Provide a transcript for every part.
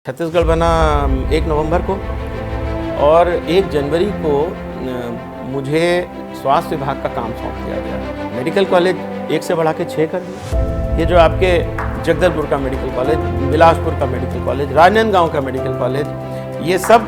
छत्तीसगढ़ बना 1 नवंबर को और 1 जनवरी को मुझे स्वास्थ्य विभाग का काम सौंप दिया गया। मेडिकल कॉलेज 1 से बढ़ा के 6 कर दिए। ये जो आपके जगदलपुर का मेडिकल कॉलेज, बिलासपुर का मेडिकल कॉलेज, राजनांदगांव का मेडिकल कॉलेज, ये सब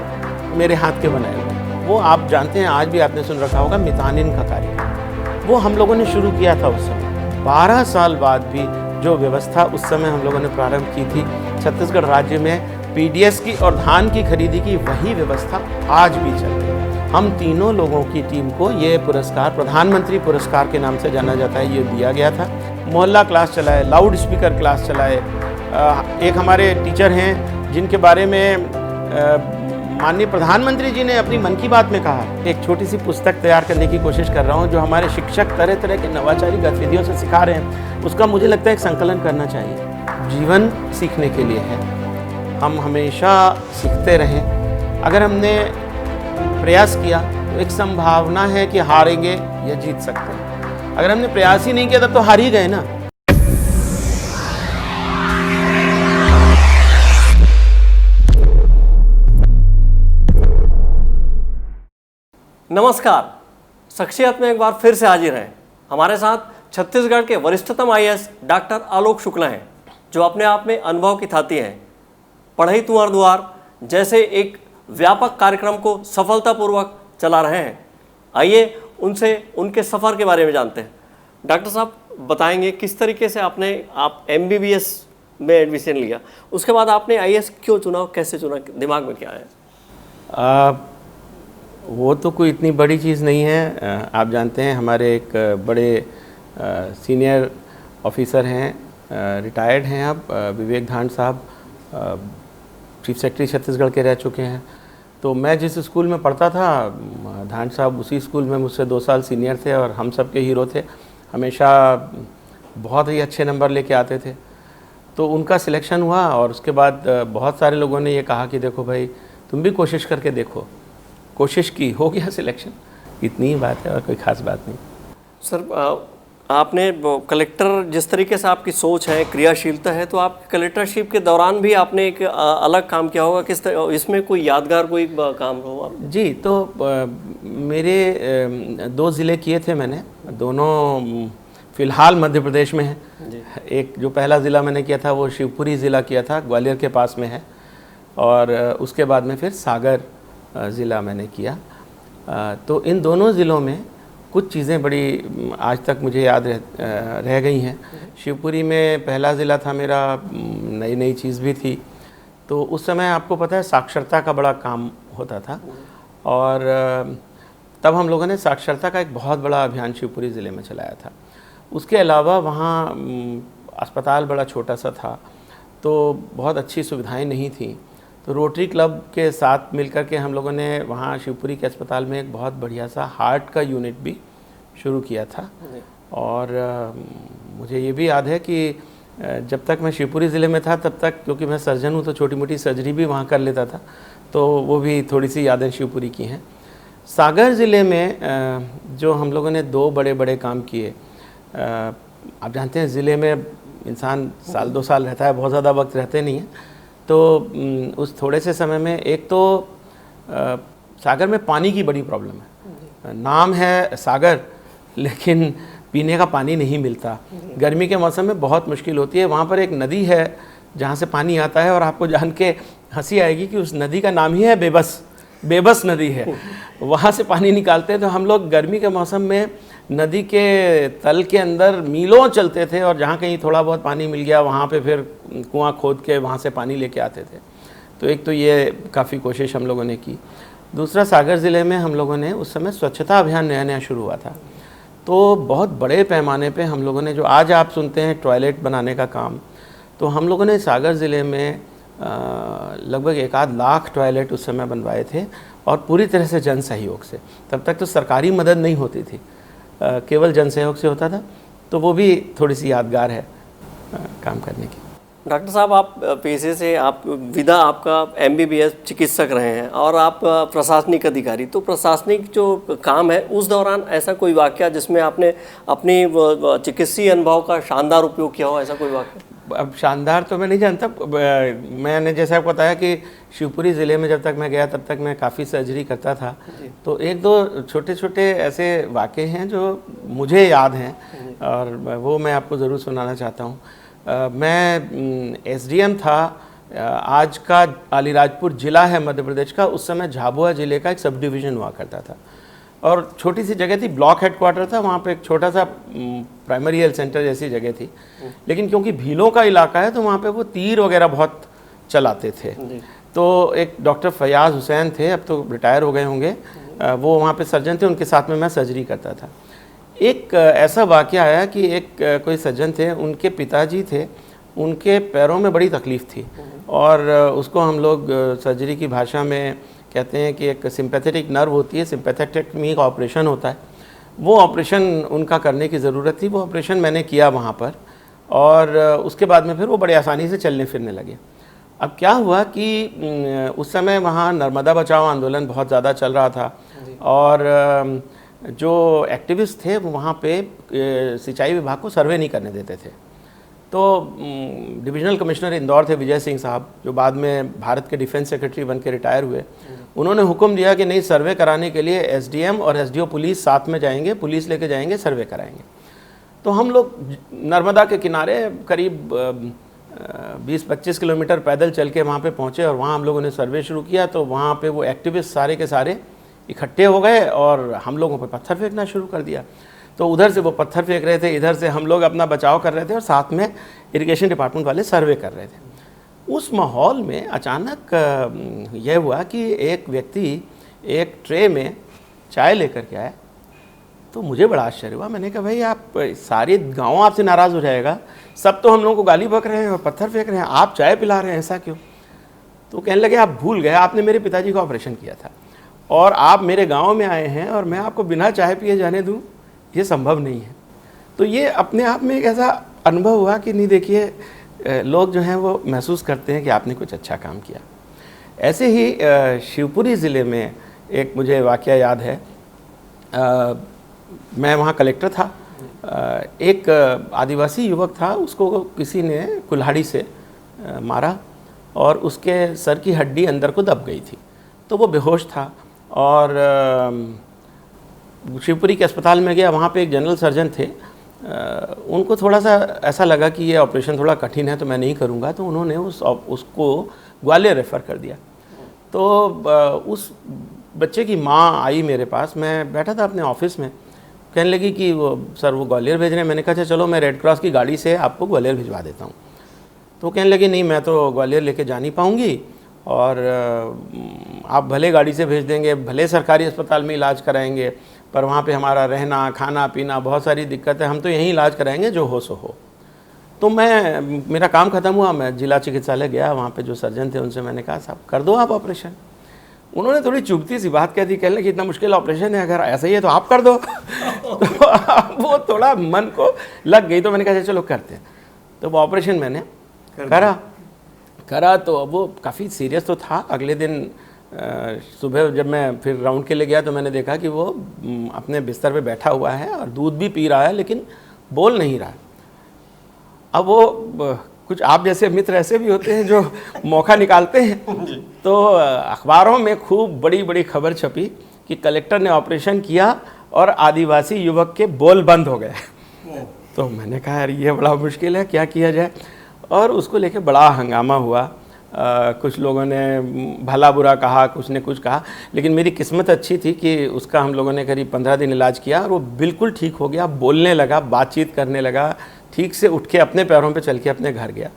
मेरे हाथ के बनाए हुए। वो आप जानते हैं, आज भी आपने सुन रखा होगा मितानिन का कार्यक्रम, वो हम लोगों ने शुरू किया था उस समय। 12 साल बाद भी जो व्यवस्था उस समय हम लोगों ने प्रारंभ की थी छत्तीसगढ़ राज्य में पीडीएस की और धान की खरीदी की, वही व्यवस्था आज भी चल रही है। हम तीनों लोगों की टीम को ये पुरस्कार प्रधानमंत्री पुरस्कार के नाम से जाना जाता है, ये दिया गया था। मोहल्ला क्लास चलाए, लाउड स्पीकर क्लास चलाए। एक हमारे टीचर हैं जिनके बारे में माननीय प्रधानमंत्री जी ने अपनी मन की बात में कहा, एक छोटी सी पुस्तक तैयार करने की कोशिश कर रहा हूँ जो हमारे शिक्षक तरह तरह के नवाचारी गतिविधियों से सिखा रहे हैं, उसका मुझे लगता है एक संकलन करना चाहिए। जीवन सीखने के लिए है, हम हमेशा सीखते रहें। अगर हमने प्रयास किया तो एक संभावना है कि हारेंगे या जीत सकते हैं। अगर हमने प्रयास ही नहीं किया तब तो हार ही गए ना। नमस्कार, शख्सियत में एक बार फिर से हाजिर हैं। हमारे साथ छत्तीसगढ़ के वरिष्ठतम आईएएस डॉक्टर आलोक शुक्ला हैं, जो अपने आप में अनुभव की थाती हैं। पढ़ई तुंहर दुआर जैसे एक व्यापक कार्यक्रम को सफलतापूर्वक चला रहे हैं। आइए उनसे उनके सफ़र के बारे में जानते हैं। डॉक्टर साहब बताएंगे किस तरीके से आप एमबीबीएस में एडमिशन लिया, उसके बाद आपने आईएएस क्यों चुना, कैसे चुना, दिमाग में क्या है? वो तो कोई इतनी बड़ी चीज़ नहीं है। आप जानते हैं हमारे एक बड़े सीनियर ऑफिसर हैं, रिटायर्ड हैं अब, विवेक धांड साहब, चीफ सेक्रेटरी छत्तीसगढ़ के रह चुके हैं। तो मैं जिस स्कूल में पढ़ता था, धांड साहब उसी स्कूल में मुझसे 2 साल सीनियर थे और हम सब के हीरो थे। हमेशा बहुत ही अच्छे नंबर लेके आते थे। तो उनका सिलेक्शन हुआ और उसके बाद बहुत सारे लोगों ने ये कहा कि देखो भाई, तुम भी कोशिश करके देखो। कोशिश की, हो गया सिलेक्शन, इतनी ही बात है और कोई ख़ास बात नहीं। सर, आपने कलेक्टर, जिस तरीके से आपकी सोच है, क्रियाशीलता है, तो आप कलेक्टरशिप के दौरान भी आपने एक अलग काम किया होगा। किस तरह, इसमें कोई यादगार कोई काम हो? जी, तो मेरे 2 ज़िले किए थे मैंने, दोनों फ़िलहाल मध्य प्रदेश में हैं। एक जो पहला ज़िला मैंने किया था वो शिवपुरी ज़िला किया था, ग्वालियर के पास में है, और उसके बाद में फिर सागर ज़िला मैंने किया। तो इन दोनों ज़िलों में कुछ चीज़ें बड़ी आज तक मुझे याद रह गई हैं। शिवपुरी में पहला ज़िला था मेरा, नई नई चीज़ भी थी। तो उस समय आपको पता है साक्षरता का बड़ा काम होता था, और तब हम लोगों ने साक्षरता का एक बहुत बड़ा अभियान शिवपुरी ज़िले में चलाया था। उसके अलावा वहाँ अस्पताल बड़ा छोटा सा था, तो बहुत अच्छी सुविधाएं नहीं थी। तो रोटरी क्लब के साथ मिलकर के हम लोगों ने वहाँ शिवपुरी के अस्पताल में एक बहुत बढ़िया सा हार्ट का यूनिट भी शुरू किया था। और मुझे ये भी याद है कि जब तक मैं शिवपुरी ज़िले में था तब तक, क्योंकि मैं सर्जन हूँ, तो छोटी मोटी सर्जरी भी वहाँ कर लेता था, तो वो भी थोड़ी सी यादें शिवपुरी की हैं। सागर ज़िले में जो हम लोगों ने 2 बड़े बड़े काम किए, आप जानते हैं ज़िले में इंसान साल 2 साल रहता है, बहुत ज़्यादा वक्त रहते नहीं हैं। तो उस थोड़े से समय में एक तो सागर में पानी की बड़ी प्रॉब्लम है। नाम है सागर, लेकिन पीने का पानी नहीं मिलता। गर्मी के मौसम में बहुत मुश्किल होती है। वहाँ पर एक नदी है जहाँ से पानी आता है, और आपको जान के हंसी आएगी कि उस नदी का नाम ही है बेबस नदी है। वहाँ से पानी निकालते हैं। तो हम लोग गर्मी के मौसम में नदी के तल के अंदर मीलों चलते थे, और जहाँ कहीं थोड़ा बहुत पानी मिल गया वहाँ पे फिर कुआं खोद के वहाँ से पानी लेके आते थे। तो एक तो ये काफ़ी कोशिश हम लोगों ने की। दूसरा, सागर ज़िले में हम लोगों ने उस समय स्वच्छता अभियान नया नया शुरू हुआ था, तो बहुत बड़े पैमाने पे हम लोगों ने, जो आज आप सुनते हैं टॉयलेट बनाने का काम, तो हम लोगों ने सागर ज़िले में लगभग 1-8 लाख टॉयलेट उस समय बनवाए थे, और पूरी तरह से जन सहयोग से। तब तक तो सरकारी मदद नहीं होती थी, केवल जन सहयोग से होता था। तो वो भी थोड़ी सी यादगार है काम करने की। डॉक्टर साहब, आप पेशे से, आप विधा आपका एमबीबीएस चिकित्सक रहे हैं और आप प्रशासनिक अधिकारी, तो प्रशासनिक जो काम है उस दौरान ऐसा कोई वाकया जिसमें आपने अपनी चिकित्सीय अनुभव का शानदार उपयोग किया हो, ऐसा कोई वाकया? अब शानदार तो मैं नहीं जानता। मैंने जैसे आपको बताया कि शिवपुरी ज़िले में जब तक मैं गया तब तक मैं काफ़ी सर्जरी करता था, तो एक दो छोटे छोटे ऐसे वाक़े हैं जो मुझे याद हैं और वो मैं आपको ज़रूर सुनाना चाहता हूँ। मैं एसडीएम था, आज का अलीराजपुर ज़िला है मध्य प्रदेश का, उस समय झाबुआ ज़िले का एक सब डिवीज़न हुआ करता था और छोटी सी जगह थी, ब्लॉक हेडक्वार्टर था, वहाँ पे एक छोटा सा प्राइमरी हेल्थ सेंटर जैसी जगह थी। लेकिन क्योंकि भीलों का इलाका है तो वहाँ पे वो तीर वगैरह बहुत चलाते थे। तो एक डॉक्टर फयाज़ हुसैन थे, अब तो रिटायर हो गए होंगे, वो वहाँ पे सर्जन थे, उनके साथ में मैं सर्जरी करता था। एक ऐसा वाक़या आया कि एक कोई सर्जन थे, उनके पिताजी थे, उनके पैरों में बड़ी तकलीफ़ थी और उसको हम लोग सर्जरी की भाषा में कहते हैं कि एक सिंपैथेटिक नर्व होती है, सिंपैथेक्टमी का ऑपरेशन होता है, वो ऑपरेशन उनका करने की ज़रूरत थी। वो ऑपरेशन मैंने किया वहाँ पर और उसके बाद में फिर वो बड़े आसानी से चलने फिरने लगे। अब क्या हुआ कि उस समय वहाँ नर्मदा बचाओ आंदोलन बहुत ज़्यादा चल रहा था और जो एक्टिविस्ट थे वो वहाँ पे सिंचाई विभाग को सर्वे नहीं करने देते थे। तो डिविजनल कमिश्नर इंदौर थे विजय सिंह साहब, जो बाद में भारत के डिफेंस सेक्रेटरी बन के रिटायर हुए। उन्होंने हुक्म दिया कि नहीं, सर्वे कराने के लिए एसडीएम और एसडीओ पुलिस साथ में जाएंगे, पुलिस लेके जाएंगे, सर्वे कराएंगे। तो हम लोग नर्मदा के किनारे करीब 20-25 किलोमीटर पैदल चल के वहाँ पे पहुँचे और वहाँ हम लोगों ने सर्वे शुरू किया। तो वहाँ पे वो एक्टिविस्ट सारे के सारे इकट्ठे हो गए और हम लोगों पर पत्थर फेंकना शुरू कर दिया। तो उधर से वो पत्थर फेंक रहे थे, इधर से हम लोग अपना बचाव कर रहे थे और साथ में इरिगेशन डिपार्टमेंट वाले सर्वे कर रहे थे। उस माहौल में अचानक यह हुआ कि एक व्यक्ति एक ट्रे में चाय लेकर के आया। तो मुझे बड़ा आश्चर्य हुआ। मैंने कहा भाई, आप सारे गांव आपसे नाराज़ हो जाएगा, सब तो हम लोगों को गाली बक रहे हैं और पत्थर फेंक रहे हैं, आप चाय पिला रहे हैं, ऐसा क्यों? तो कहने लगे, आप भूल गए, आपने मेरे पिताजी का ऑपरेशन किया था और आप मेरे गाँव में आए हैं और मैं आपको बिना चाय पिए जाने दूँ, ये संभव नहीं है। तो ये अपने आप में एक ऐसा अनुभव हुआ कि नहीं, देखिए लोग जो हैं वो महसूस करते हैं कि आपने कुछ अच्छा काम किया। ऐसे ही शिवपुरी ज़िले में एक मुझे वाक़या याद है। मैं वहाँ कलेक्टर था। एक आदिवासी युवक था, उसको किसी ने कुल्हाड़ी से मारा और उसके सर की हड्डी अंदर को दब गई थी, तो वो बेहोश था और शिवपुरी के अस्पताल में गया। वहाँ पे एक जनरल सर्जन थे, उनको थोड़ा सा ऐसा लगा कि ये ऑपरेशन थोड़ा कठिन है तो मैं नहीं करूँगा, तो उन्होंने उसको ग्वालियर रेफ़र कर दिया। तो उस बच्चे की माँ आई मेरे पास, मैं बैठा था अपने ऑफिस में, कहने लगी कि वो सर वो ग्वालियर भेज रहे हैं। मैंने कहा चलो मैं रेड क्रॉस की गाड़ी से आपको ग्वालियर भिजवा देता हूँ। तो कहने लगी नहीं, मैं तो ग्वालियर लेके जा नहीं पाऊँगी और आप भले गाड़ी से भेज देंगे, भले सरकारी अस्पताल में इलाज कराएंगे, पर वहाँ पे हमारा रहना खाना पीना बहुत सारी दिक्कत है, हम तो यहीं इलाज कराएंगे, जो हो सो हो। तो मेरा काम ख़त्म हुआ, मैं जिला चिकित्सालय गया, वहाँ पे जो सर्जन थे उनसे मैंने कहा साहब कर दो आप ऑपरेशन। उन्होंने थोड़ी चुभती सी बात कह दी, कहने लगे इतना मुश्किल ऑपरेशन है, अगर ऐसा ही है तो आप कर दो। तो वो थोड़ा मन को लग गई, तो मैंने कहा चलो करते हैं। तो वो ऑपरेशन मैंने करा तो वो काफ़ी सीरियस तो था। अगले दिन सुबह जब मैं फिर राउंड के लिए गया तो मैंने देखा कि वो अपने बिस्तर पे बैठा हुआ है और दूध भी पी रहा है, लेकिन बोल नहीं रहा। अब वो कुछ आप जैसे मित्र ऐसे भी होते हैं जो मौका निकालते हैं। तो अखबारों में खूब बड़ी बड़ी खबर छपी कि कलेक्टर ने ऑपरेशन किया और आदिवासी युवक के बोल बंद हो गए। तो मैंने कहा यार ये बड़ा मुश्किल है, क्या किया जाए। और उसको लेके बड़ा हंगामा हुआ। कुछ लोगों ने भला बुरा कहा, कुछ ने कुछ कहा, लेकिन मेरी किस्मत अच्छी थी कि उसका हम लोगों ने करीब 15 दिन इलाज किया और वो बिल्कुल ठीक हो गया, बोलने लगा, बातचीत करने लगा, ठीक से उठ के अपने पैरों पे चल के अपने घर गया।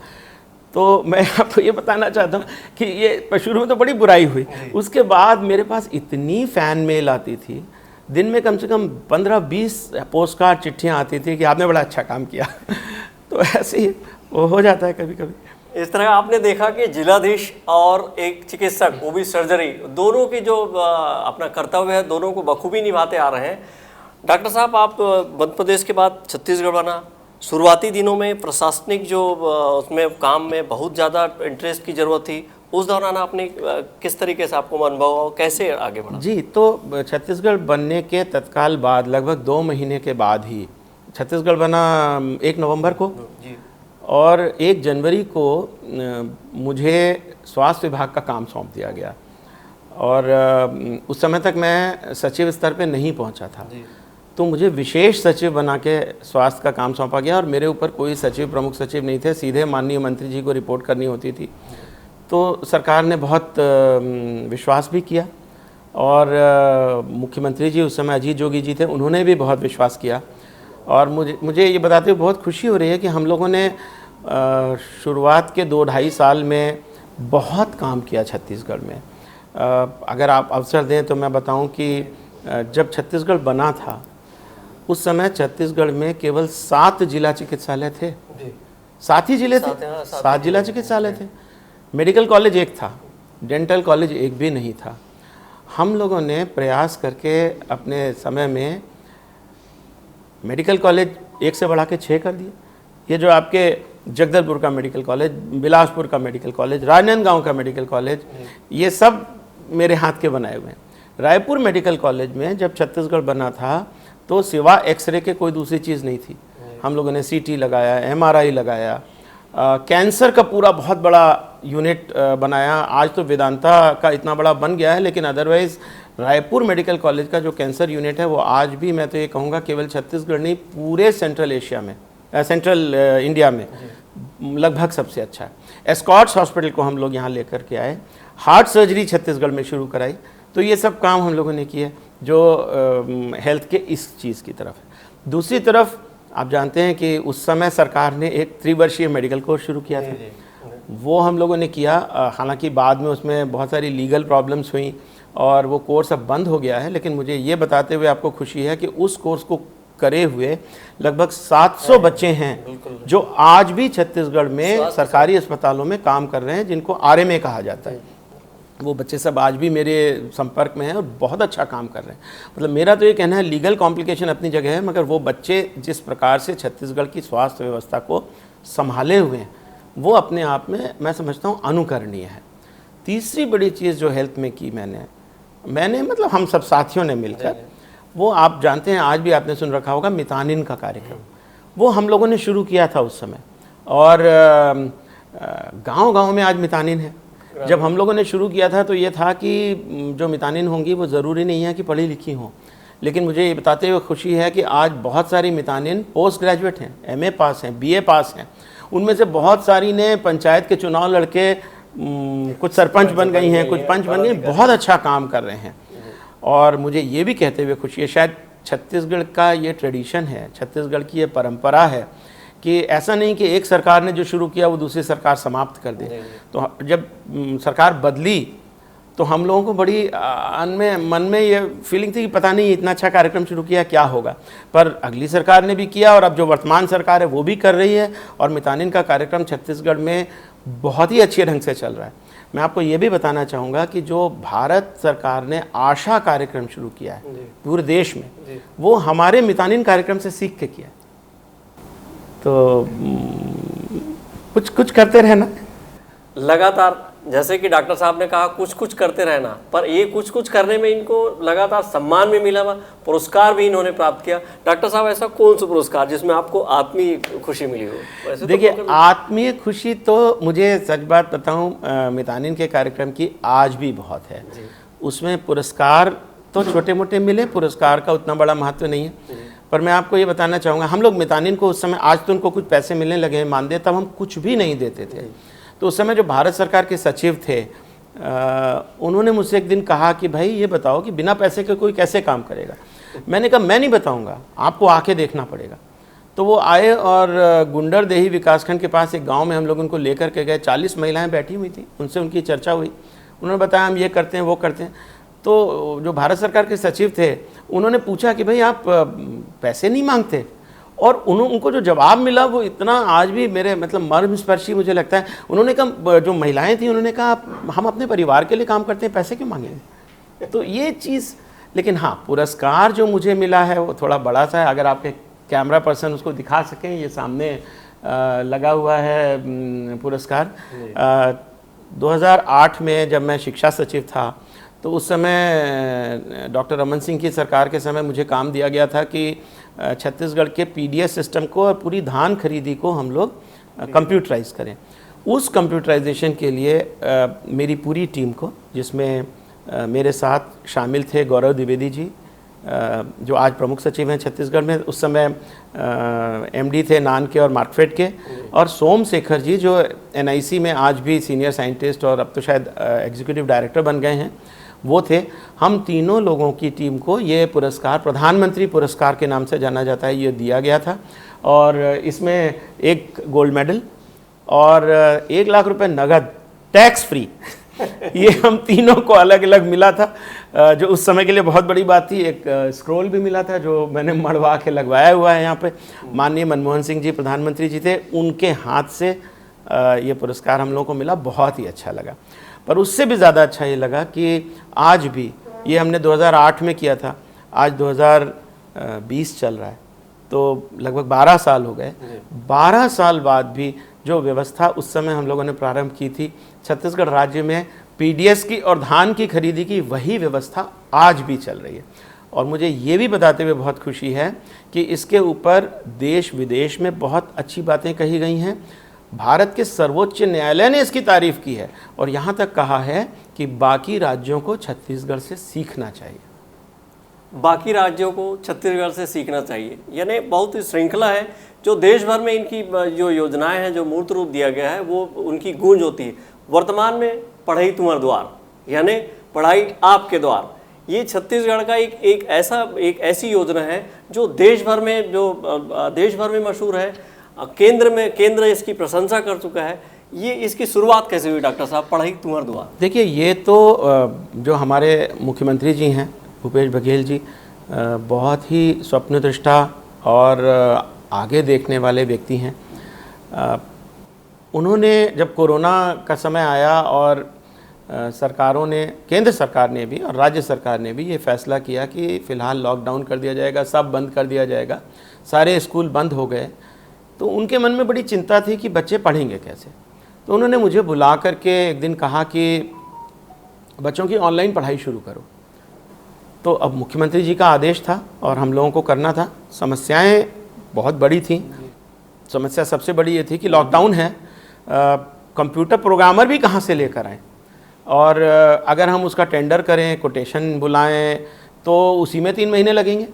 तो मैं आपको ये बताना चाहता हूँ कि ये शुरू में तो बड़ी बुराई हुई, उसके बाद मेरे पास इतनी फ़ैन मेल आती थी, दिन में कम से कम 15-20 पोस्ट कार्ड चिट्ठियाँ आती थी कि आपने बड़ा अच्छा काम किया। तो ऐसे ही वो हो जाता है कभी कभी। इस तरह आपने देखा कि जिलाधीश और एक चिकित्सक, वो भी सर्जरी, दोनों की जो अपना कर्तव्य है दोनों को बखूबी निभाते आ रहे हैं। डॉक्टर साहब, आप मध्य प्रदेश के बाद छत्तीसगढ़ बना, शुरुआती दिनों में प्रशासनिक जो उसमें काम में बहुत ज़्यादा इंटरेस्ट की ज़रूरत थी, उस दौरान आपने किस तरीके से आपको अनुभव और कैसे आगे बढ़ा? जी, तो छत्तीसगढ़ बनने के तत्काल बाद लगभग 2 महीने के बाद ही छत्तीसगढ़ बना 1 नवंबर को जी। और 1 जनवरी को मुझे स्वास्थ्य विभाग का काम सौंप दिया गया और उस समय तक मैं सचिव स्तर पे नहीं पहुंचा था। तो मुझे विशेष सचिव बना के स्वास्थ्य का काम सौंपा गया और मेरे ऊपर कोई सचिव, प्रमुख सचिव नहीं थे, सीधे माननीय मंत्री जी को रिपोर्ट करनी होती थी। तो सरकार ने बहुत विश्वास भी किया और मुख्यमंत्री जी उस समय अजीत जोगी जी थे, उन्होंने भी बहुत विश्वास किया। और मुझे ये बताते हुए बहुत खुशी हो रही है कि हम लोगों ने शुरुआत के 2-2.5 साल में बहुत काम किया छत्तीसगढ़ में। अगर आप अवसर दें तो मैं बताऊं कि जब छत्तीसगढ़ बना था उस समय छत्तीसगढ़ में केवल 7 जिला चिकित्सालय थे। 7 ही जिले थे, 7 जिला चिकित्सालय थे। मेडिकल कॉलेज 1 था, डेंटल कॉलेज 1 भी नहीं था। हम लोगों ने प्रयास करके अपने समय में मेडिकल कॉलेज 1 से बढ़ा के 6 कर दिए। ये जो आपके जगदलपुर का मेडिकल कॉलेज, बिलासपुर का मेडिकल कॉलेज, राजनांदगांव का मेडिकल कॉलेज, ये सब मेरे हाथ के बनाए हुए हैं। रायपुर मेडिकल कॉलेज में जब छत्तीसगढ़ बना था तो सिवा एक्सरे के कोई दूसरी चीज़ नहीं थी। हम लोगों ने सीटी लगाया, एमआरआई लगाया, कैंसर का पूरा बहुत बड़ा यूनिट बनाया। आज तो वेदांता का इतना बड़ा बन गया है, लेकिन अदरवाइज़ रायपुर मेडिकल कॉलेज का जो कैंसर यूनिट है वो आज भी, मैं तो ये कहूँगा, केवल छत्तीसगढ़ नहीं पूरे सेंट्रल एशिया में, सेंट्रल इंडिया में लगभग सबसे अच्छा है। एस्कॉट्स हॉस्पिटल को हम लोग यहाँ लेकर के आए, हार्ट सर्जरी छत्तीसगढ़ में शुरू कराई। तो ये सब काम हम लोगों ने किए जो हेल्थ के इस चीज़ की तरफ है। दूसरी तरफ आप जानते हैं कि उस समय सरकार ने एक 3 वर्षीय मेडिकल कोर्स शुरू किया था, वो हम लोगों ने किया। हालांकि बाद में उसमें बहुत सारी लीगल प्रॉब्लम्स हुई और वो कोर्स अब बंद हो गया है, लेकिन मुझे ये बताते हुए आपको खुशी है कि उस कोर्स को करे हुए लगभग 700 बच्चे हैं जो आज भी छत्तीसगढ़ में सरकारी अस्पतालों में काम कर रहे हैं, जिनको आरएमए कहा जाता है। वो बच्चे सब आज भी मेरे संपर्क में हैं और बहुत अच्छा काम कर रहे हैं। मतलब मेरा तो ये कहना है, लीगल कॉम्प्लिकेशन अपनी जगह है, मगर वो बच्चे जिस प्रकार से छत्तीसगढ़ की स्वास्थ्य व्यवस्था को संभाले हुए हैं वो अपने आप में मैं समझता हूँ अनुकरणीय है। तीसरी बड़ी चीज़ जो हेल्थ में की मैंने मतलब हम सब साथियों ने मिलकर, वो आप जानते हैं, आज भी आपने सुन रखा होगा मितानिन का कार्यक्रम, वो हम लोगों ने शुरू किया था उस समय। और गांव-गांव में आज मितानिन है। जब हम लोगों ने शुरू किया था तो ये था कि जो मितानिन होंगी वो ज़रूरी नहीं है कि पढ़ी लिखी हों, लेकिन मुझे ये बताते हुए खुशी है कि आज बहुत सारी मितानिन पोस्ट ग्रेजुएट हैं, एमए पास हैं, बीए पास हैं। उनमें से बहुत सारी ने पंचायत के चुनाव लड़के कुछ सरपंच बन गई हैं, कुछ पंच बन गई, बहुत अच्छा काम कर रहे हैं। और मुझे ये भी कहते हुए खुशी है, शायद छत्तीसगढ़ का ये ट्रेडिशन है, छत्तीसगढ़ की ये परंपरा है कि ऐसा नहीं कि एक सरकार ने जो शुरू किया वो दूसरी सरकार समाप्त कर दे। तो जब सरकार बदली तो हम लोगों को बड़ी मन में ये फीलिंग थी कि पता नहीं इतना अच्छा कार्यक्रम शुरू किया क्या होगा, पर अगली सरकार ने भी किया और अब जो वर्तमान सरकार है वो भी कर रही है और मितानिन का कार्यक्रम छत्तीसगढ़ में बहुत ही अच्छे ढंग से चल रहा है। मैं आपको ये भी बताना चाहूँगा कि जो भारत सरकार ने आशा कार्यक्रम शुरू किया है पूरे देश में, वो हमारे मितानिन कार्यक्रम से सीख के किया है। तो कुछ कुछ करते रहना लगातार, जैसे कि डॉक्टर साहब ने कहा कुछ कुछ करते रहना, पर ये कुछ कुछ करने में इनको लगातार सम्मान भी मिला, पुरस्कार भी इन्होंने प्राप्त किया। डॉक्टर साहब, ऐसा कौन सा पुरस्कार जिसमें आपको आत्मीय खुशी मिली हो? देखिए, आत्मीय खुशी तो मुझे सच बात बताऊं, मितानिन के कार्यक्रम की आज भी बहुत है। उसमें पुरस्कार तो छोटे मोटे मिले, पुरस्कार का उतना बड़ा महत्व नहीं है। पर मैं आपको ये बताना चाहूँगा, हम लोग मितानिन को उस समय, आज तो उनको कुछ पैसे मिलने लगे हैं मानदेय, तब हम कुछ भी नहीं देते थे। तो उस समय जो भारत सरकार के सचिव थे, उन्होंने मुझसे एक दिन कहा कि भाई ये बताओ कि बिना पैसे के कोई कैसे काम करेगा। मैंने कहा मैं नहीं बताऊंगा, आपको आके देखना पड़ेगा। तो वो आए और गुंडरदेही विकासखंड के पास एक गांव में हम लोग उनको लेकर के गए। 40 महिलाएं बैठी हुई थी, उनसे उनकी चर्चा हुई। उन्होंने बताया हम ये करते हैं, वो करते हैं। तो जो भारत सरकार के सचिव थे उन्होंने पूछा कि भाई आप पैसे नहीं मांगते, और उनको जो जवाब मिला वो इतना आज भी मेरे मतलब मर्मस्पर्शी मुझे लगता है। उन्होंने कहा, जो महिलाएं थी उन्होंने कहा हम अपने परिवार के लिए काम करते हैं, पैसे क्यों मांगेंगे। तो ये चीज़, लेकिन हाँ, पुरस्कार जो मुझे मिला है वो थोड़ा बड़ा सा है। अगर आपके कैमरा पर्सन उसको दिखा सकें, ये सामने लगा हुआ है पुरस्कार। 2008 में जब मैं शिक्षा सचिव था तो उस समय डॉक्टर रमन सिंह की सरकार के समय मुझे काम दिया गया था कि छत्तीसगढ़ के पीडीएस सिस्टम को और पूरी धान खरीदी को हम लोग कंप्यूटराइज करें। उस कंप्यूटराइजेशन के लिए मेरी पूरी टीम को, जिसमें मेरे साथ शामिल थे गौरव द्विवेदी जी, जो आज प्रमुख सचिव हैं छत्तीसगढ़ में, उस समय एमडी थे नान के और मार्कफेड के, और सोम शेखर जी जो एनआईसी में आज भी सीनियर साइंटिस्ट और अब तो शायद एग्जीक्यूटिव डायरेक्टर बन गए हैं, वो थे। हम तीनों लोगों की टीम को ये पुरस्कार प्रधानमंत्री पुरस्कार के नाम से जाना जाता है, ये दिया गया था। और इसमें एक गोल्ड मेडल और 1 लाख रुपए नगद टैक्स फ्री ये हम तीनों को अलग अलग मिला था, जो उस समय के लिए बहुत बड़ी बात थी। एक स्क्रोल भी मिला था जो मैंने मढ़वा के लगवाया हुआ है यहाँ पे। माननीय मनमोहन सिंह जी प्रधानमंत्री जी थे, उनके हाथ से ये पुरस्कार हम लोगों को मिला, बहुत ही अच्छा लगा। पर उससे भी ज़्यादा अच्छा ये लगा कि आज भी, ये हमने 2008 में किया था, आज 2020 चल रहा है, तो लगभग 12 साल हो गए। 12 साल बाद भी जो व्यवस्था उस समय हम लोगों ने प्रारंभ की थी छत्तीसगढ़ राज्य में पीडीएस की और धान की खरीदी की, वही व्यवस्था आज भी चल रही है। और मुझे ये भी बताते हुए बहुत खुशी है कि इसके ऊपर देश विदेश में बहुत अच्छी बातें कही गई हैं। भारत के सर्वोच्च न्यायालय ने इसकी तारीफ की है और यहाँ तक कहा है कि बाकी राज्यों को छत्तीसगढ़ से सीखना चाहिए। बाकी राज्यों को छत्तीसगढ़ से सीखना चाहिए, यानी बहुत ही श्रृंखला है जो देश भर में इनकी जो योजनाएं हैं, जो मूर्त रूप दिया गया है, वो उनकी गूंज होती है। वर्तमान में पढ़ई तुमर द्वार, यानी पढ़ाई आपके द्वार, ये छत्तीसगढ़ का एक ऐसी योजना है जो देश भर में मशहूर है। केंद्र इसकी प्रशंसा कर चुका है। ये इसकी शुरुआत कैसे हुई डॉक्टर साहब, पढ़ई तुमर द्वार? देखिए, ये तो जो हमारे मुख्यमंत्री जी हैं भूपेश बघेल जी, बहुत ही स्वप्नदृष्टा और आगे देखने वाले व्यक्ति हैं। उन्होंने जब कोरोना का समय आया और सरकारों ने, केंद्र सरकार ने भी और राज्य सरकार ने भी ये फैसला किया कि फ़िलहाल लॉकडाउन कर दिया जाएगा, सब बंद कर दिया जाएगा, सारे स्कूल बंद हो गए, तो उनके मन में बड़ी चिंता थी कि बच्चे पढ़ेंगे कैसे। तो उन्होंने मुझे बुला करके एक दिन कहा कि बच्चों की ऑनलाइन पढ़ाई शुरू करो। तो अब मुख्यमंत्री जी का आदेश था और हम लोगों को करना था। समस्याएं बहुत बड़ी थी। समस्या सबसे बड़ी ये थी कि लॉकडाउन है, कंप्यूटर प्रोग्रामर भी कहाँ से लेकर आएँ, और अगर हम उसका टेंडर करें, कोटेशन बुलाएं, तो उसी में 3 महीने लगेंगे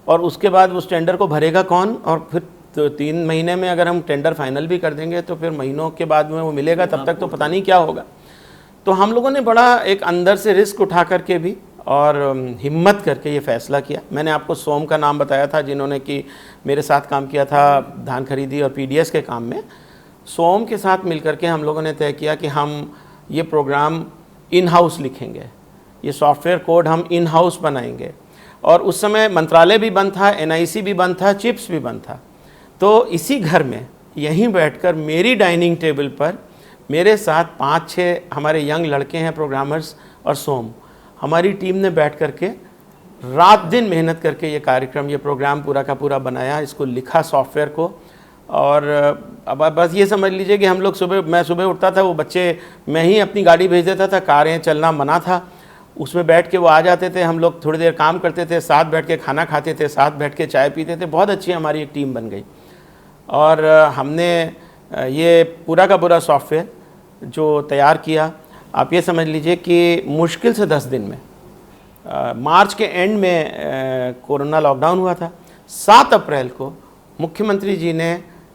और उसके बाद उस टेंडर को भरेगा कौन, और फिर तो 3 महीने में अगर हम टेंडर फाइनल भी कर देंगे तो फिर महीनों के बाद में वो मिलेगा, तब तक तो पता नहीं क्या होगा। तो हम लोगों ने बड़ा एक अंदर से रिस्क उठा करके भी और हिम्मत करके ये फ़ैसला किया। मैंने आपको सोम का नाम बताया था, जिन्होंने कि मेरे साथ काम किया था धान खरीदी और पीडीएस के काम में। सोम के साथ मिलकर के हम लोगों ने तय किया कि हम ये प्रोग्राम इन हाउस लिखेंगे, ये सॉफ्टवेयर कोड हम इन हाउस बनाएंगे। और उस समय मंत्रालय भी बंद था, एनआईसी भी बंद था, चिप्स भी बंद था। तो इसी घर में यहीं बैठकर मेरी डाइनिंग टेबल पर मेरे साथ 5-6 हमारे यंग लड़के हैं प्रोग्रामर्स और सोम, हमारी टीम ने बैठ करके रात दिन मेहनत करके ये कार्यक्रम, ये प्रोग्राम पूरा का पूरा बनाया, इसको लिखा सॉफ्टवेयर को। और अब बस ये समझ लीजिए कि हम लोग मैं सुबह उठता था, वो बच्चे, मैं ही अपनी गाड़ी भेज देता था, कारें चलना मना था, उसमें बैठ के वो आ जाते थे, हम लोग थोड़ी देर काम करते थे, साथ बैठ के खाना खाते थे, साथ बैठ के चाय पीते थे। बहुत अच्छी हमारी एक टीम बन गई और हमने ये पूरा का पूरा सॉफ्टवेयर जो तैयार किया, आप ये समझ लीजिए कि मुश्किल से 10 दिन में, मार्च के एंड में कोरोना लॉकडाउन हुआ था। 7 अप्रैल को मुख्यमंत्री जी ने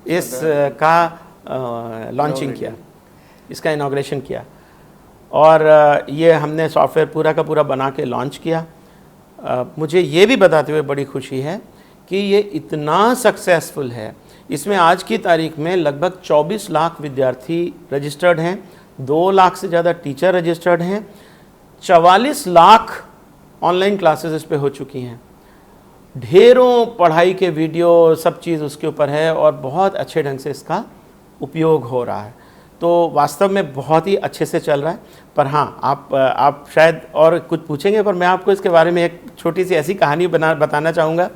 इसका लॉन्चिंग किया, इसका इनॉग्रेशन किया और ये हमने सॉफ्टवेयर पूरा का पूरा बना के लॉन्च किया। मुझे ये भी बताते हुए बड़ी खुशी है कि ये इतना सक्सेसफुल है, इसमें आज की तारीख में लगभग 24 लाख विद्यार्थी रजिस्टर्ड हैं, 2 लाख से ज़्यादा टीचर रजिस्टर्ड हैं, 44 लाख ऑनलाइन क्लासेस इस पे हो चुकी हैं, ढेरों पढ़ाई के वीडियो, सब चीज़ उसके ऊपर है और बहुत अच्छे ढंग से इसका उपयोग हो रहा है। तो वास्तव में बहुत ही अच्छे से चल रहा है। पर हाँ, आप शायद और कुछ पूछेंगे, पर मैं आपको इसके बारे में एक छोटी सी ऐसी कहानी बताना चाहूँगा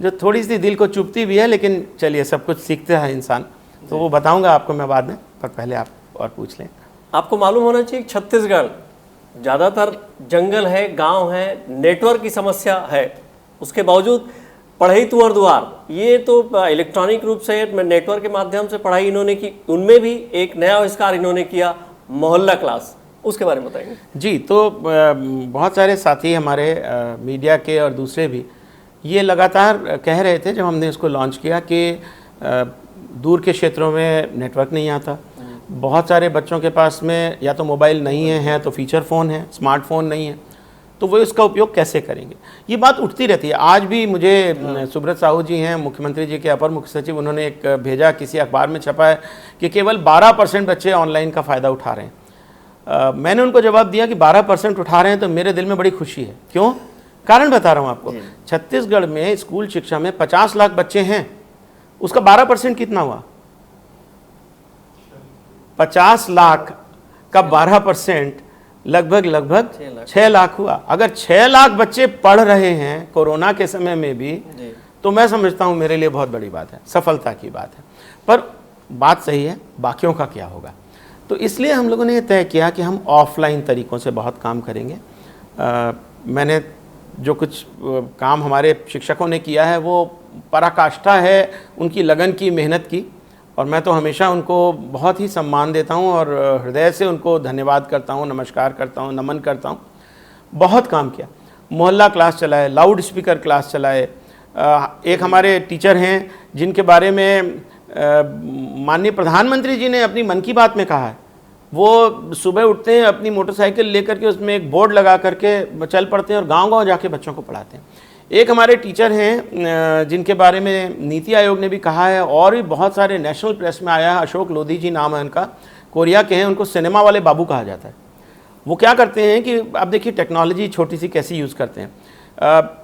जो थोड़ी सी दिल को चुभती भी है, लेकिन चलिए सब कुछ सीखता है इंसान, तो वो बताऊँगा आपको मैं बाद में, पर पहले आप और पूछ लें। आपको मालूम होना चाहिए छत्तीसगढ़ ज़्यादातर जंगल है, गांव है, नेटवर्क की समस्या है, उसके बावजूद पढ़ई तुअर दुआर, ये तो इलेक्ट्रॉनिक रूप से नेटवर्क के माध्यम से पढ़ाई इन्होंने की, उनमें भी एक नया आविष्कार इन्होंने किया, मोहल्ला क्लास, उसके बारे में बताएंगे। जी, तो बहुत सारे साथी हमारे मीडिया के और दूसरे भी ये लगातार कह रहे थे जब हमने इसको लॉन्च किया कि दूर के क्षेत्रों में नेटवर्क नहीं आता, बहुत सारे बच्चों के पास में या तो मोबाइल नहीं है तो फीचर फ़ोन है, स्मार्टफोन नहीं है, तो वो इसका उपयोग कैसे करेंगे। ये बात उठती रहती है। आज भी मुझे सुब्रत साहू जी हैं, मुख्यमंत्री जी के अपर मुख्य सचिव, उन्होंने एक भेजा, किसी अखबार में छपा है कि केवल 12% बच्चे ऑनलाइन का फ़ायदा उठा रहे हैं। मैंने उनको जवाब दिया कि 12% उठा रहे हैं तो मेरे दिल में बड़ी खुशी है। क्यों? कारण बता रहा हूँ आपको। छत्तीसगढ़ में स्कूल शिक्षा में 50 लाख बच्चे हैं, उसका 12% कितना हुआ? 50 लाख का 12% लगभग 6 लाख हुआ। अगर 6 लाख बच्चे पढ़ रहे हैं कोरोना के समय में भी, तो मैं समझता हूँ मेरे लिए बहुत बड़ी बात है, सफलता की बात है। पर बात सही है, बाकियों का क्या होगा? तो इसलिए हम लोगों ने ये तय किया कि हम ऑफलाइन तरीक़ों से बहुत काम करेंगे। मैंने जो कुछ काम हमारे शिक्षकों ने किया है वो पराकाष्ठा है उनकी लगन की, मेहनत की, और मैं तो हमेशा उनको बहुत ही सम्मान देता हूं और हृदय से उनको धन्यवाद करता हूं, नमस्कार करता हूं, नमन करता हूं। बहुत काम किया, मोहल्ला क्लास चलाए, लाउड स्पीकर क्लास चलाए। एक हमारे टीचर हैं जिनके बारे में माननीय प्रधानमंत्री जी ने अपनी मन की बात में कहा है, वो सुबह उठते हैं, अपनी मोटरसाइकिल लेकर के उसमें एक बोर्ड लगा करके चल पड़ते हैं और गांव-गांव जाके बच्चों को पढ़ाते हैं। एक हमारे टीचर हैं जिनके बारे में नीति आयोग ने भी कहा है और भी बहुत सारे नेशनल प्रेस में आया है, अशोक लोधी जी नाम है उनका, कोरिया के हैं, उनको सिनेमा वाले बाबू कहा जाता है। वो क्या करते हैं कि अब देखिए टेक्नोलॉजी छोटी सी कैसी यूज़ करते हैं।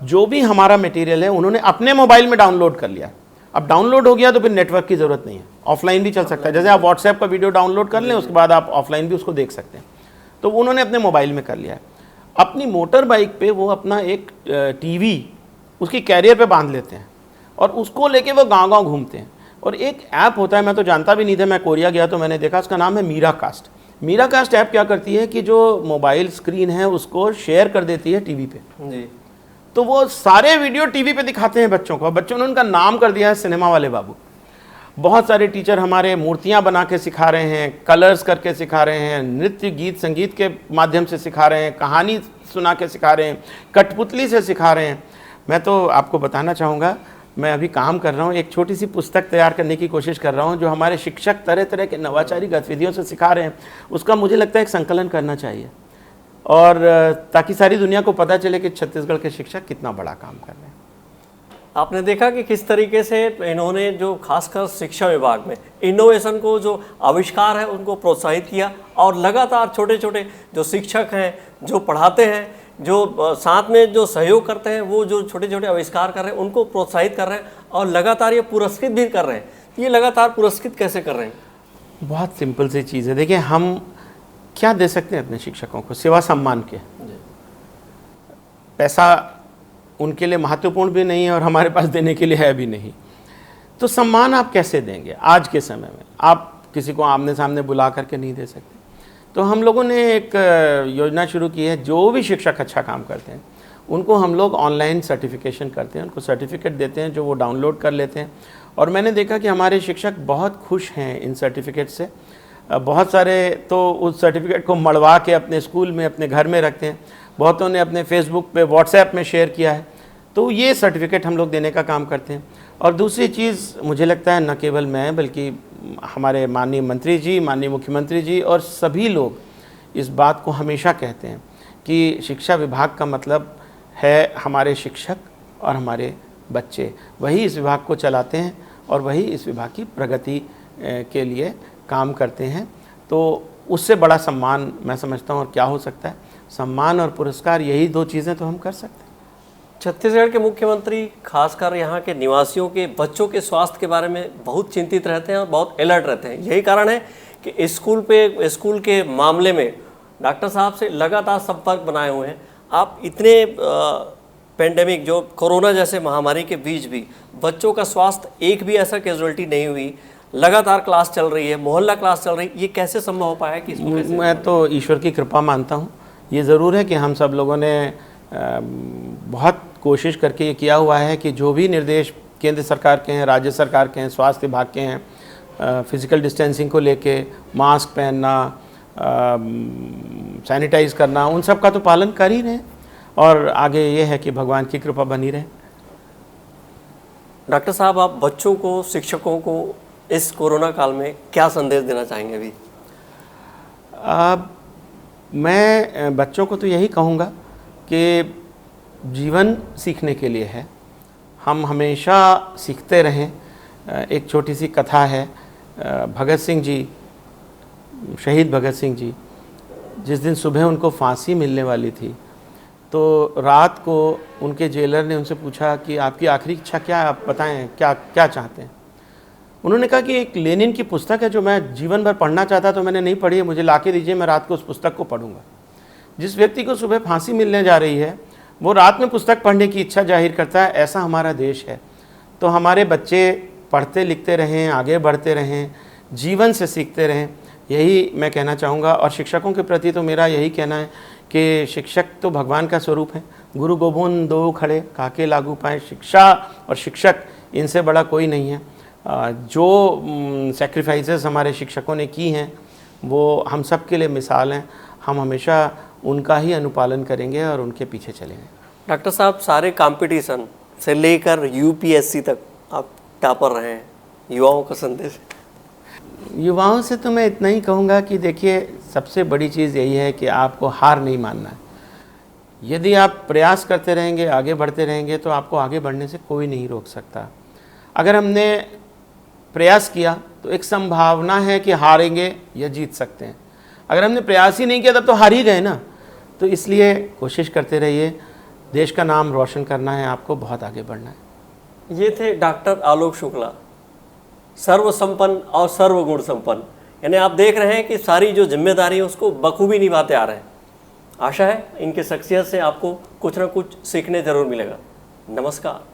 जो भी हमारा मटेरियल है उन्होंने अपने मोबाइल में डाउनलोड कर लिया। अब डाउनलोड हो गया तो फिर नेटवर्क की ज़रूरत नहीं है, ऑफलाइन भी चल सकता है। जैसे आप व्हाट्सएप का वीडियो डाउनलोड कर लें, उसके बाद आप ऑफलाइन भी उसको देख सकते हैं। तो उन्होंने अपने मोबाइल में कर लिया है। अपनी मोटर बाइक पे वो अपना एक टीवी उसकी कैरियर पे बांध लेते हैं और उसको लेके वो गांव-गांव घूमते हैं। और एक ऐप होता है, मैं तो जानता भी नहीं था, मैं कोरिया गया तो मैंने देखा, उसका नाम है Miracast. Miracast app क्या करती है कि जो मोबाइल स्क्रीन है उसको शेयर कर देती है टीवी पे जी। तो वो सारे वीडियो टीवी पे दिखाते हैं बच्चों को। बच्चों ने उनका नाम कर दिया है सिनेमा वाले बाबू। बहुत सारे टीचर हमारे मूर्तियां बना के सिखा रहे हैं, कलर्स करके सिखा रहे हैं, नृत्य गीत संगीत के माध्यम से सिखा रहे हैं, कहानी सुना के सिखा रहे हैं, कठपुतली से सिखा रहे हैं। मैं तो आपको बताना चाहूँगा, मैं अभी काम कर रहा हूँ, एक छोटी सी पुस्तक तैयार करने की कोशिश कर रहा हूँ जो हमारे शिक्षक तरह तरह के नवाचारी गतिविधियों से सिखा रहे हैं। उसका मुझे लगता है एक संकलन करना चाहिए, और ताकि सारी दुनिया को पता चले कि छत्तीसगढ़ के शिक्षक कितना बड़ा काम कर रहे हैं। आपने देखा कि किस तरीके से इन्होंने जो खासकर शिक्षा विभाग में इनोवेशन को, जो आविष्कार है उनको प्रोत्साहित किया, और लगातार छोटे छोटे जो शिक्षक हैं, जो पढ़ाते हैं, जो साथ में जो सहयोग करते हैं, वो जो छोटे छोटे आविष्कार कर रहे हैं उनको प्रोत्साहित कर रहे हैं और लगातार ये पुरस्कृत भी कर रहे हैं। ये लगातार पुरस्कृत कैसे कर रहे हैं? बहुत सिंपल सी चीज़ है। देखिए, हम क्या दे सकते हैं अपने शिक्षकों को सिवा सम्मान के? पैसा उनके लिए महत्वपूर्ण भी नहीं है और हमारे पास देने के लिए है भी नहीं। तो सम्मान आप कैसे देंगे? आज के समय में आप किसी को आमने सामने बुला करके नहीं दे सकते। तो हम लोगों ने एक योजना शुरू की है, जो भी शिक्षक अच्छा काम करते हैं उनको हम लोग ऑनलाइन सर्टिफिकेशन करते हैं, उनको सर्टिफिकेट देते हैं जो वो डाउनलोड कर लेते हैं। और मैंने देखा कि हमारे शिक्षक बहुत खुश हैं इन सर्टिफिकेट से। बहुत सारे तो उस सर्टिफिकेट को मढ़वा के अपने स्कूल में, अपने घर में रखते हैं। बहुतों ने अपने फेसबुक पे, व्हाट्सएप में शेयर किया है। तो ये सर्टिफिकेट हम लोग देने का काम करते हैं। और दूसरी चीज़ मुझे लगता है, न केवल मैं बल्कि हमारे माननीय मंत्री जी, माननीय मुख्यमंत्री जी और सभी लोग इस बात को हमेशा कहते हैं कि शिक्षा विभाग का मतलब है हमारे शिक्षक और हमारे बच्चे। वही इस विभाग को चलाते हैं और वही इस विभाग की प्रगति के लिए काम करते हैं। तो उससे बड़ा सम्मान मैं समझता हूँ और क्या हो सकता है? सम्मान और पुरस्कार, यही दो चीज़ें तो हम कर सकते हैं। छत्तीसगढ़ के मुख्यमंत्री खासकर यहाँ के निवासियों के बच्चों के स्वास्थ्य के बारे में बहुत चिंतित रहते हैं और बहुत अलर्ट रहते हैं। यही कारण है कि स्कूल के मामले में डॉक्टर साहब से लगातार संपर्क बनाए हुए हैं। आप इतने पेंडेमिक, जो कोरोना जैसे महामारी के बीच भी बच्चों का स्वास्थ्य, एक भी ऐसा कैजुअलिटी नहीं हुई, लगातार क्लास चल रही है, मोहल्ला क्लास चल रही है, ये कैसे संभव हो पाया? कि मैं तो ईश्वर की कृपा मानता हूँ। ये ज़रूर है कि हम सब लोगों ने बहुत कोशिश करके ये किया हुआ है कि जो भी निर्देश केंद्र सरकार के हैं, राज्य सरकार के हैं, स्वास्थ्य विभाग के हैं, फिज़िकल डिस्टेंसिंग को लेके, मास्क पहनना, सैनिटाइज करना, उन सब का तो पालन कर ही रहे हैं और आगे ये है कि भगवान की कृपा बनी रहे। डॉक्टर साहब, आप बच्चों को, शिक्षकों को इस कोरोना काल में क्या संदेश देना चाहेंगे अभी? मैं बच्चों को तो यही कहूँगा कि जीवन सीखने के लिए है, हम हमेशा सीखते रहें। एक छोटी सी कथा है, भगत सिंह जी, शहीद भगत सिंह जी, जिस दिन सुबह उनको फांसी मिलने वाली थी तो रात को उनके जेलर ने उनसे पूछा कि आपकी आखिरी इच्छा क्या है, आप बताएं, क्या क्या चाहते हैं। उन्होंने कहा कि एक लेनिन की पुस्तक है जो मैं जीवन भर पढ़ना चाहता, तो मैंने नहीं पढ़ी है, मुझे ला के दीजिए, मैं रात को उस पुस्तक को पढ़ूंगा। जिस व्यक्ति को सुबह फांसी मिलने जा रही है वो रात में पुस्तक पढ़ने की इच्छा जाहिर करता है। ऐसा हमारा देश है। तो हमारे बच्चे पढ़ते लिखते रहें, आगे बढ़ते रहें, जीवन से सीखते रहें, यही मैं कहना चाहूँगा। और शिक्षकों के प्रति तो मेरा यही कहना है कि शिक्षक तो भगवान का स्वरूप है। गुरु गोविंद दो खड़े काके लागू पाए, शिक्षा और शिक्षक इनसे बड़ा कोई नहीं है। जो सेक्रीफाइसेस हमारे शिक्षकों ने की हैं वो हम सब के लिए मिसाल हैं। हम हमेशा उनका ही अनुपालन करेंगे और उनके पीछे चलेंगे। डॉक्टर साहब, सारे कंपटीशन से लेकर यूपीएससी तक आप टॉपर रहे हैं, युवाओं का संदेश? युवाओं से तो मैं इतना ही कहूँगा कि देखिए, सबसे बड़ी चीज़ यही है कि आपको हार नहीं मानना है। यदि आप प्रयास करते रहेंगे, आगे बढ़ते रहेंगे, तो आपको आगे बढ़ने से कोई नहीं रोक सकता। अगर हमने प्रयास किया तो एक संभावना है कि हारेंगे या जीत सकते हैं। अगर हमने प्रयास ही नहीं किया तब तो हार ही गए ना। तो इसलिए कोशिश करते रहिए, देश का नाम रोशन करना है, आपको बहुत आगे बढ़ना है। ये थे डॉक्टर आलोक शुक्ला, सर्वसंपन्न और सर्वगुण संपन्न। यानी आप देख रहे हैं कि सारी जो जिम्मेदारी है उसको बखूबी निभाते आ रहे हैं। आशा है इनकी शख्सियत से आपको कुछ ना कुछ सीखने ज़रूर मिलेगा। नमस्कार।